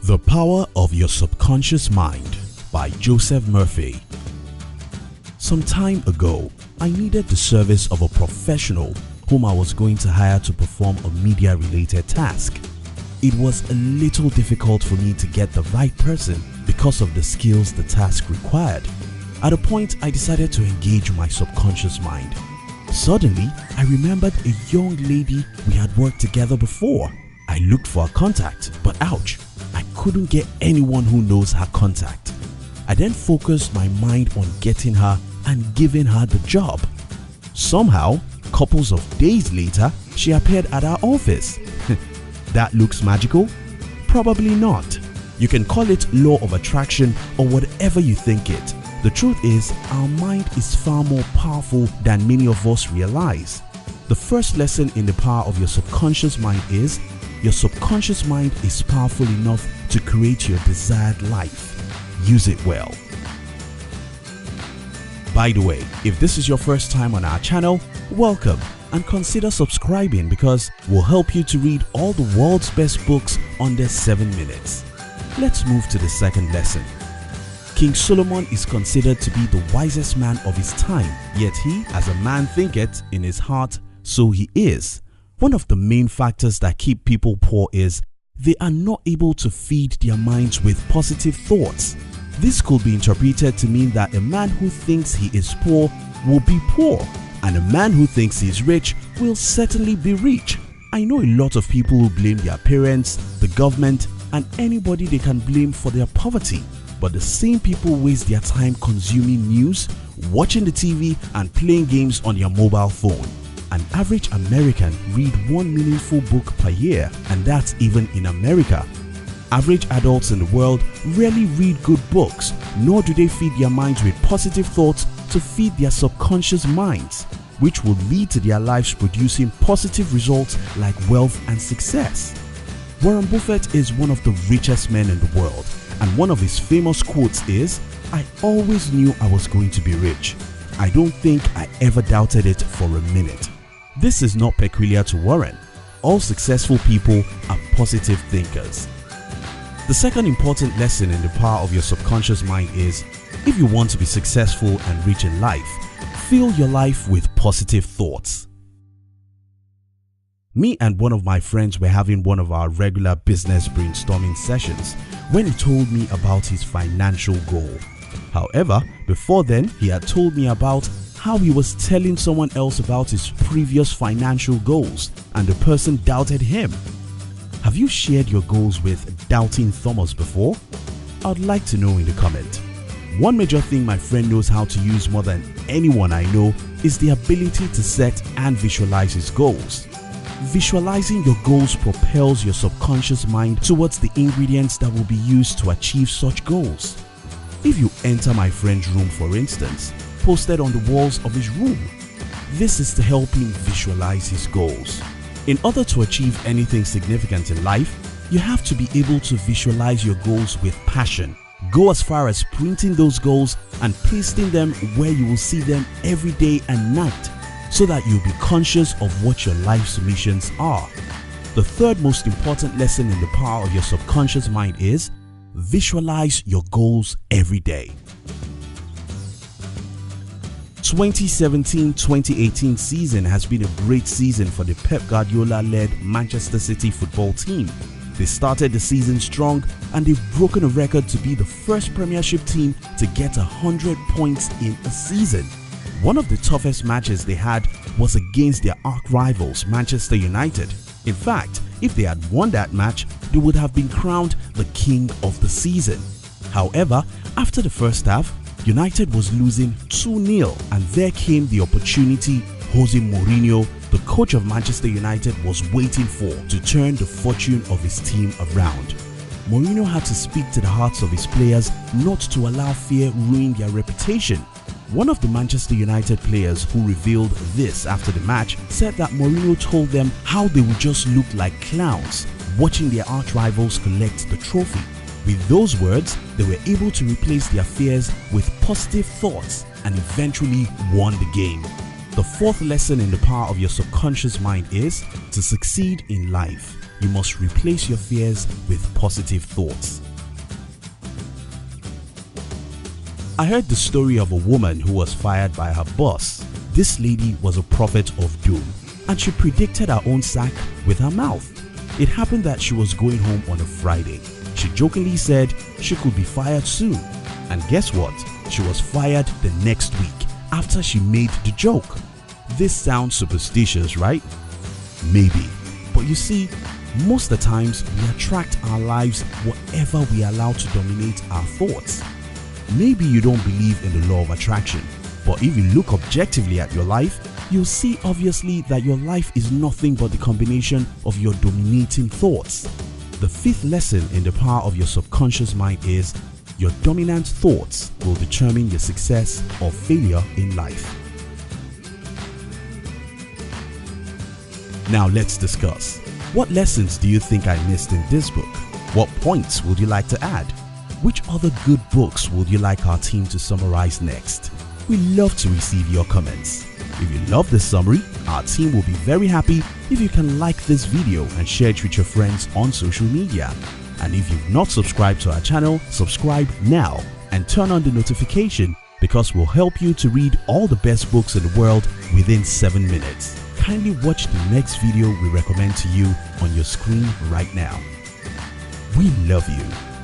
The Power of Your Subconscious Mind by Joseph Murphy. Some time ago, I needed the service of a professional whom I was going to hire to perform a media-related task. It was a little difficult for me to get the right person because of the skills the task required. At a point, I decided to engage my subconscious mind. Suddenly, I remembered a young lady we had worked together before. I looked for her contact, but ouch, I couldn't get anyone who knows her contact. I then focused my mind on getting her and giving her the job. Somehow, couples of days later, she appeared at our office. That looks magical? Probably not. You can call it law of attraction or whatever you think it. The truth is, our mind is far more powerful than many of us realize. The first lesson in the power of your subconscious mind is your subconscious mind is powerful enough to create your desired life. Use it well. By the way, if this is your first time on our channel, welcome and consider subscribing because we'll help you to read all the world's best books under 7 minutes. Let's move to the second lesson. King Solomon is considered to be the wisest man of his time, yet he, as a man thinketh in his heart, so he is. One of the main factors that keep people poor is they are not able to feed their minds with positive thoughts. This could be interpreted to mean that a man who thinks he is poor will be poor, and a man who thinks he is rich will certainly be rich. I know a lot of people who blame their parents, the government, and anybody they can blame for their poverty. But the same people waste their time consuming news, watching the TV, and playing games on their mobile phone. An average American reads one meaningful book per year, and that's even in America. Average adults in the world rarely read good books, nor do they feed their minds with positive thoughts to feed their subconscious minds, which will lead to their lives producing positive results like wealth and success. Warren Buffett is one of the richest men in the world, and one of his famous quotes is, "I always knew I was going to be rich. I don't think I ever doubted it for a minute." This is not peculiar to Warren. All successful people are positive thinkers. The second important lesson in the power of your subconscious mind is, if you want to be successful and rich in life, fill your life with positive thoughts. Me and one of my friends were having one of our regular business brainstorming sessions when he told me about his financial goal. However, before then, he had told me about how he was telling someone else about his previous financial goals and the person doubted him. Have you shared your goals with doubting Thomas before? I'd like to know in the comment. One major thing my friend knows how to use more than anyone I know is the ability to set and visualize his goals. Visualizing your goals propels your subconscious mind towards the ingredients that will be used to achieve such goals. If you enter my friend's room, for instance, posted on the walls of his room, this is to help him visualize his goals. In order to achieve anything significant in life, you have to be able to visualize your goals with passion. Go as far as printing those goals and pasting them where you will see them every day and night, so that you'll be conscious of what your life's missions are. The third most important lesson in the power of your subconscious mind is visualize your goals every day. 2017-2018 season has been a great season for the Pep Guardiola-led Manchester City football team. They started the season strong and they've broken a record to be the first Premiership team to get 100 points in a season. One of the toughest matches they had was against their arch-rivals Manchester United. In fact, if they had won that match, they would have been crowned the king of the season. However, after the first half, United was losing 2-0, and there came the opportunity Jose Mourinho, the coach of Manchester United, was waiting for to turn the fortune of his team around. Mourinho had to speak to the hearts of his players not to allow fear ruin their reputation. One of the Manchester United players who revealed this after the match said that Mourinho told them how they would just look like clowns watching their arch-rivals collect the trophy. With those words, they were able to replace their fears with positive thoughts and eventually won the game. The fourth lesson in the power of your subconscious mind is to succeed in life, you must replace your fears with positive thoughts. I heard the story of a woman who was fired by her boss. This lady was a prophet of doom, and she predicted her own sack with her mouth. It happened that she was going home on a Friday. She jokingly said she could be fired soon. And guess what? She was fired the next week after she made the joke. This sounds superstitious, right? Maybe. But you see, most of the times we attract our lives whatever we allow to dominate our thoughts. Maybe you don't believe in the law of attraction, but if you look objectively at your life, you'll see obviously that your life is nothing but the combination of your dominating thoughts. The fifth lesson in the power of your subconscious mind is your dominant thoughts will determine your success or failure in life. Now let's discuss. What lessons do you think I missed in this book? What points would you like to add? Which other good books would you like our team to summarize next? We love to receive your comments. If you love this summary, our team will be very happy if you can like this video and share it with your friends on social media. And if you've not subscribed to our channel, subscribe now and turn on the notification because we'll help you to read all the best books in the world within 7 minutes. Kindly watch the next video we recommend to you on your screen right now. We love you.